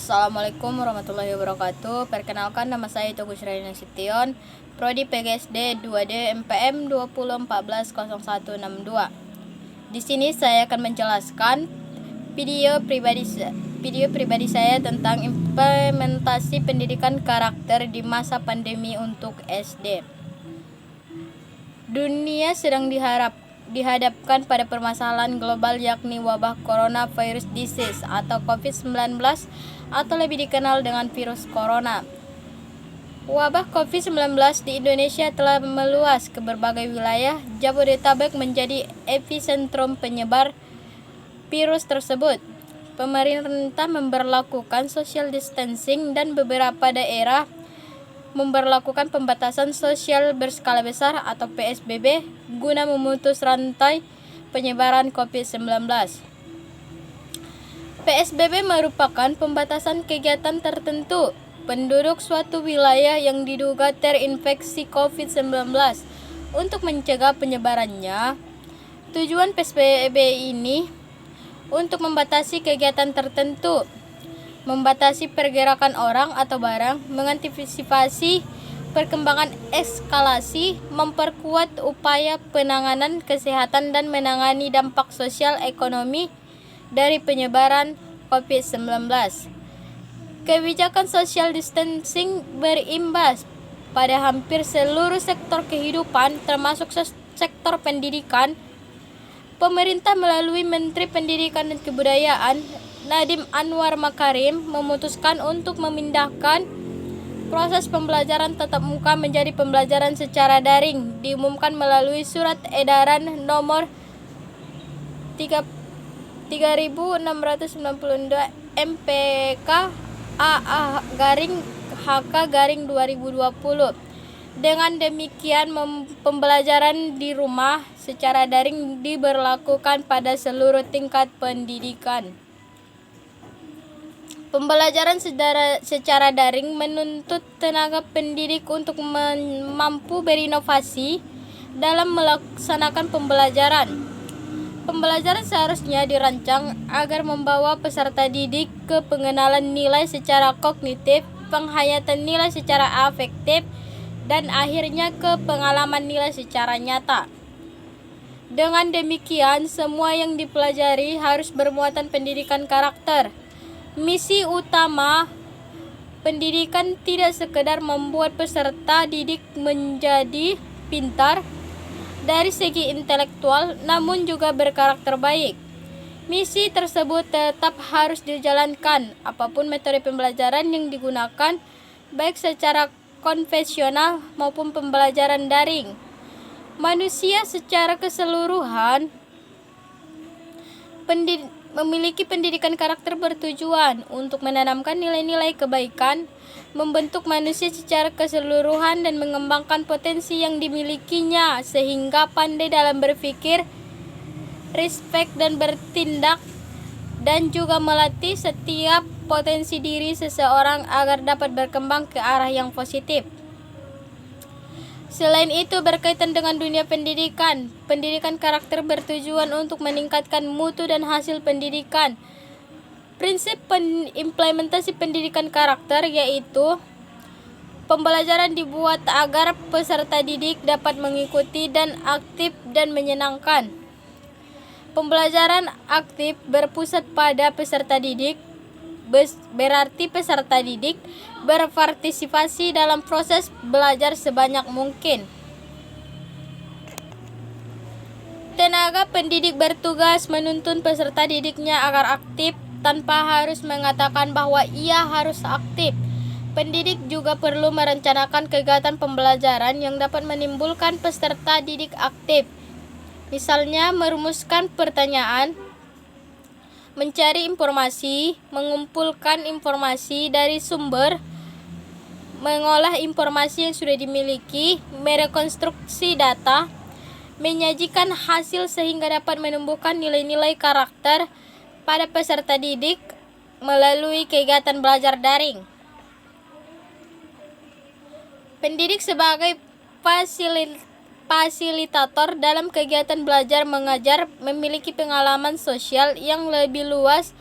Assalamualaikum warahmatullahi wabarakatuh. Perkenalkan, nama saya Teguh Syirahina Nasution, Prodi PGSD 2D MPM 20140162. Di sini saya akan menjelaskan video pribadi saya tentang implementasi pendidikan karakter di masa pandemi untuk SD. Dunia sedang dihadapkan pada permasalahan global, yakni wabah coronavirus disease atau COVID-19 atau lebih dikenal dengan virus corona. Wabah COVID-19 di Indonesia telah meluas ke berbagai wilayah. Jabodetabek menjadi epicentrum penyebar virus tersebut. Pemerintah memberlakukan social distancing dan beberapa daerah memberlakukan pembatasan sosial berskala besar atau PSBB guna memutus rantai penyebaran COVID-19. PSBB merupakan pembatasan kegiatan tertentu penduduk suatu wilayah yang diduga terinfeksi COVID-19 untuk mencegah penyebarannya. Tujuan PSBB ini untuk membatasi kegiatan tertentu, membatasi pergerakan orang atau barang, mengantisipasi perkembangan eskalasi, memperkuat upaya penanganan kesehatan dan menangani dampak sosial ekonomi dari penyebaran COVID-19. Kebijakan social distancing berimbas pada hampir seluruh sektor kehidupan, termasuk sektor pendidikan. Pemerintah melalui Menteri Pendidikan dan Kebudayaan Nadiem Anwar Makarim memutuskan untuk memindahkan proses pembelajaran tatap muka menjadi pembelajaran secara daring, diumumkan melalui Surat Edaran Nomor 3692 MPK AA-HK-2020. Dengan demikian, pembelajaran di rumah secara daring diberlakukan pada seluruh tingkat pendidikan. Pembelajaran secara daring menuntut tenaga pendidik untuk mampu berinovasi dalam melaksanakan pembelajaran. Pembelajaran seharusnya dirancang agar membawa peserta didik ke pengenalan nilai secara kognitif, penghayatan nilai secara afektif, dan akhirnya ke pengalaman nilai secara nyata. Dengan demikian, semua yang dipelajari harus bermuatan pendidikan karakter. Misi utama pendidikan tidak sekedar membuat peserta didik menjadi pintar dari segi intelektual, namun juga berkarakter baik. Misi tersebut tetap harus dijalankan apapun metode pembelajaran yang digunakan, baik secara konvensional maupun pembelajaran daring. Manusia secara keseluruhan memiliki pendidikan karakter bertujuan untuk menanamkan nilai-nilai kebaikan, membentuk manusia secara keseluruhan dan mengembangkan potensi yang dimilikinya sehingga pandai dalam berpikir, respek dan bertindak, dan juga melatih setiap potensi diri seseorang agar dapat berkembang ke arah yang positif. Selain itu, berkaitan dengan dunia pendidikan, pendidikan karakter bertujuan untuk meningkatkan mutu dan hasil pendidikan. Prinsip implementasi pendidikan karakter yaitu pembelajaran dibuat agar peserta didik dapat mengikuti dan aktif dan menyenangkan. Pembelajaran aktif berpusat pada peserta didik, berarti peserta didik berpartisipasi dalam proses belajar sebanyak mungkin. Tenaga pendidik bertugas menuntun peserta didiknya agar aktif tanpa harus mengatakan bahwa ia harus aktif. Pendidik juga perlu merencanakan kegiatan pembelajaran yang dapat menimbulkan peserta didik aktif. Misalnya, merumuskan pertanyaan, mencari informasi, mengumpulkan informasi dari sumber, mengolah informasi yang sudah dimiliki, merekonstruksi data, menyajikan hasil sehingga dapat menumbuhkan nilai-nilai karakter pada peserta didik melalui kegiatan belajar daring. Pendidik sebagai fasilitator dalam kegiatan belajar mengajar memiliki pengalaman sosial yang lebih luas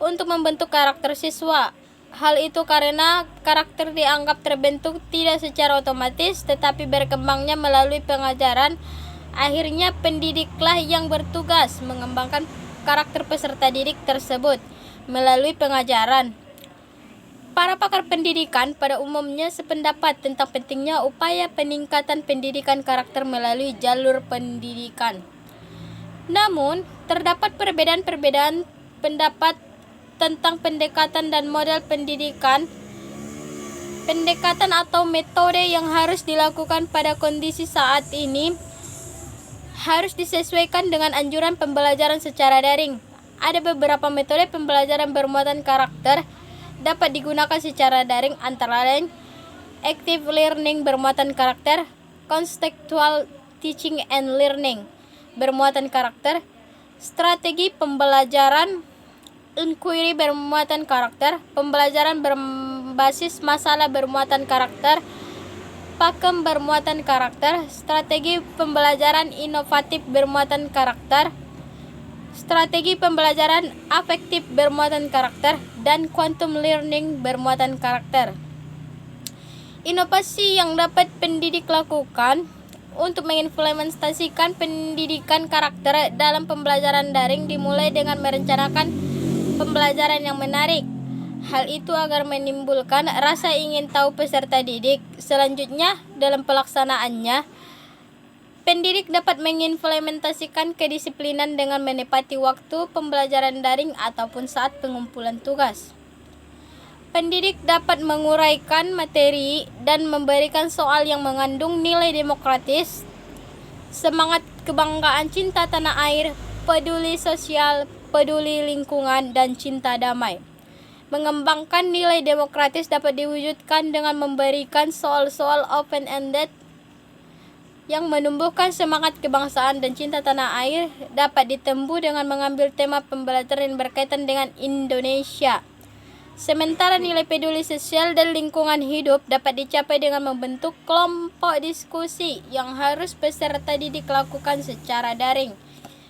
untuk membentuk karakter siswa. Hal itu karena karakter dianggap terbentuk tidak secara otomatis, tetapi berkembangnya melalui pengajaran. Akhirnya pendidiklah yang bertugas mengembangkan karakter peserta didik tersebut melalui pengajaran. Para pakar pendidikan pada umumnya sependapat tentang pentingnya upaya peningkatan pendidikan karakter melalui jalur pendidikan. Namun, terdapat perbedaan-perbedaan pendapat tentang pendekatan dan model pendekatan atau metode yang harus dilakukan pada kondisi saat ini harus disesuaikan dengan anjuran pembelajaran secara daring. Ada beberapa metode pembelajaran bermuatan karakter dapat digunakan secara daring, antara lain active learning bermuatan karakter, contextual teaching and learning bermuatan karakter, strategi pembelajaran inquiry bermuatan karakter, pembelajaran berbasis masalah bermuatan karakter, pakem bermuatan karakter, strategi pembelajaran inovatif bermuatan karakter, strategi pembelajaran afektif bermuatan karakter, dan quantum learning bermuatan karakter. Inovasi yang dapat pendidik lakukan untuk mengimplementasikan pendidikan karakter dalam pembelajaran daring dimulai dengan merencanakan pembelajaran yang menarik. Hal itu agar menimbulkan rasa ingin tahu peserta didik. Selanjutnya, dalam pelaksanaannya, pendidik dapat mengimplementasikan kedisiplinan dengan menepati waktu pembelajaran daring ataupun saat pengumpulan tugas. Pendidik dapat menguraikan materi dan memberikan soal yang mengandung nilai demokratis, semangat kebanggaan, cinta tanah air, peduli sosial, peduli lingkungan, dan cinta damai. Mengembangkan nilai demokratis dapat diwujudkan dengan memberikan soal-soal open-ended yang menumbuhkan semangat kebangsaan dan cinta tanah air. Dapat ditempuh dengan mengambil tema pembelajaran yang berkaitan dengan Indonesia. Sementara nilai peduli sosial dan lingkungan hidup dapat dicapai dengan membentuk kelompok diskusi yang harus peserta didik lakukan secara daring,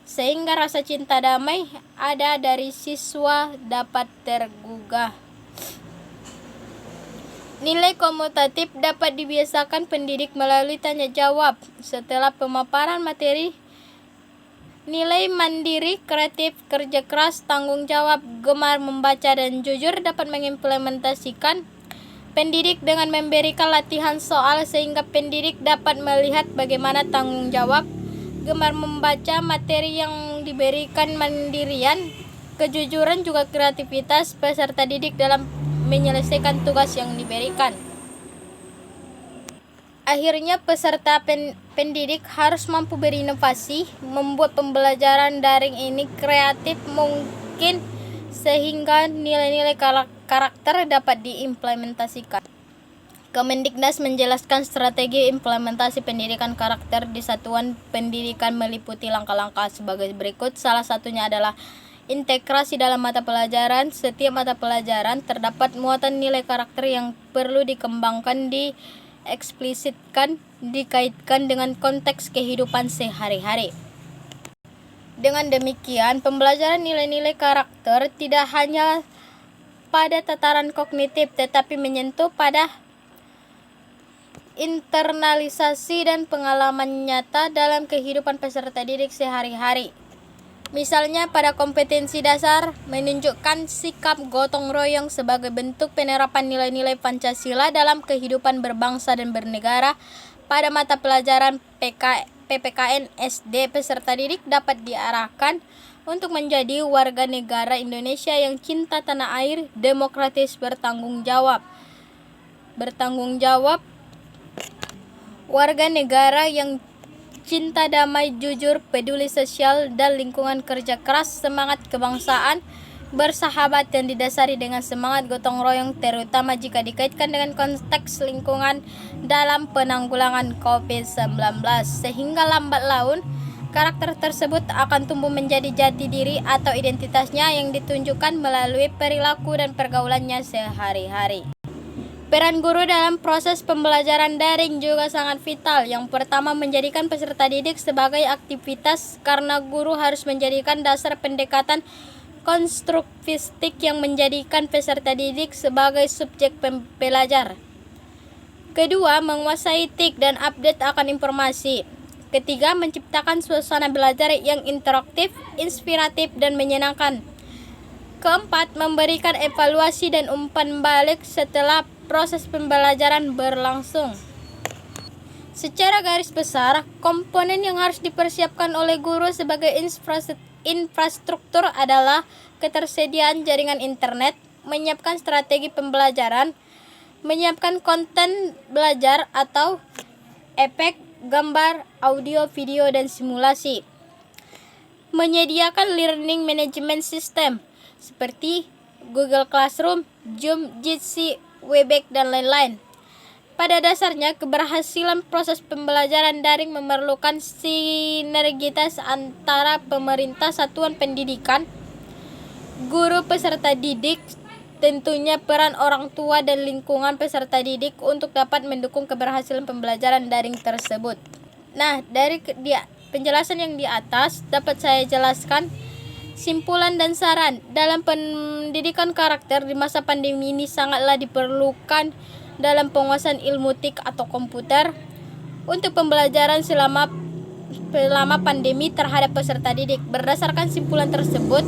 sehingga rasa cinta damai ada dari siswa dapat tergugah. Nilai komutatif dapat dibiasakan pendidik melalui tanya jawab setelah pemaparan materi. Nilai mandiri, kreatif, kerja keras, tanggung jawab, gemar membaca, dan jujur dapat mengimplementasikan pendidik dengan memberikan latihan soal sehingga pendidik dapat melihat bagaimana tanggung jawab, gemar membaca, materi yang diberikan, mandirian, kejujuran, juga kreativitas peserta didik dalam menyelesaikan tugas yang diberikan. Akhirnya peserta pendidik harus mampu berinovasi, membuat pembelajaran daring ini kreatif mungkin sehingga nilai-nilai karakter dapat diimplementasikan. Kemendiknas menjelaskan strategi implementasi pendidikan karakter di satuan pendidikan meliputi langkah-langkah sebagai berikut. Salah satunya adalah integrasi dalam mata pelajaran. Setiap mata pelajaran terdapat muatan nilai karakter yang perlu dikembangkan, dieksplisitkan, dikaitkan dengan konteks kehidupan sehari-hari. Dengan demikian, pembelajaran nilai-nilai karakter tidak hanya pada tataran kognitif tetapi menyentuh pada internalisasi dan pengalaman nyata dalam kehidupan peserta didik sehari-hari. Misalnya pada kompetensi dasar, menunjukkan sikap gotong royong sebagai bentuk penerapan nilai-nilai Pancasila dalam kehidupan berbangsa dan bernegara. Pada mata pelajaran PPKN SD, peserta didik dapat diarahkan untuk menjadi warga negara Indonesia yang cinta tanah air, demokratis, bertanggung jawab, warga negara yang cinta damai, jujur, peduli sosial dan lingkungan, kerja keras, semangat kebangsaan, bersahabat, dan didasari dengan semangat gotong royong, terutama jika dikaitkan dengan konteks lingkungan dalam penanggulangan COVID-19. Sehingga lambat laun, karakter tersebut akan tumbuh menjadi jati diri atau identitasnya yang ditunjukkan melalui perilaku dan pergaulannya sehari-hari. Peran guru dalam proses pembelajaran daring juga sangat vital. Yang pertama, menjadikan peserta didik sebagai aktivitas, karena guru harus menjadikan dasar pendekatan konstruktivistik yang menjadikan peserta didik sebagai subjek pembelajar. Kedua, menguasai TIK dan update akan informasi. Ketiga, menciptakan suasana belajar yang interaktif, inspiratif, dan menyenangkan. Keempat, memberikan evaluasi dan umpan balik setelah proses pembelajaran berlangsung. Secara garis besar, komponen yang harus dipersiapkan oleh guru sebagai infrastruktur adalah ketersediaan jaringan internet, menyiapkan strategi pembelajaran, menyiapkan konten belajar atau efek, gambar, audio, video, dan simulasi, menyediakan learning management system seperti Google Classroom, Zoom, Jitsi, Webex, dan lain-lain. Pada dasarnya, keberhasilan proses pembelajaran daring memerlukan sinergitas antara pemerintah, satuan pendidikan, guru, peserta didik, tentunya peran orang tua dan lingkungan peserta didik untuk dapat mendukung keberhasilan pembelajaran daring tersebut. Nah, dari penjelasan yang di atas dapat saya jelaskan simpulan dan saran. Dalam pendidikan karakter di masa pandemi ini sangatlah diperlukan dalam penguasaan ilmu TIK atau komputer untuk pembelajaran selama pandemi terhadap peserta didik. Berdasarkan simpulan tersebut,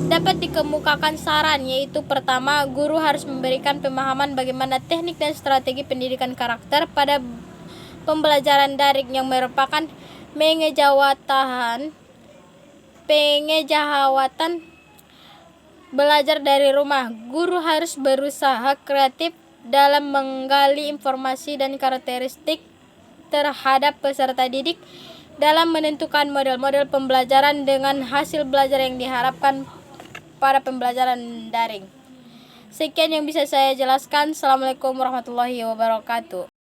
dapat dikemukakan saran, yaitu pertama, guru harus memberikan pemahaman bagaimana teknik dan strategi pendidikan karakter pada pembelajaran daring yang merupakan pengejawatan belajar dari rumah. Guru harus berusaha kreatif dalam menggali informasi dan karakteristik terhadap peserta didik dalam menentukan model-model pembelajaran dengan hasil belajar yang diharapkan pada pembelajaran daring. Sekian yang bisa saya jelaskan. Assalamualaikum warahmatullahi wabarakatuh.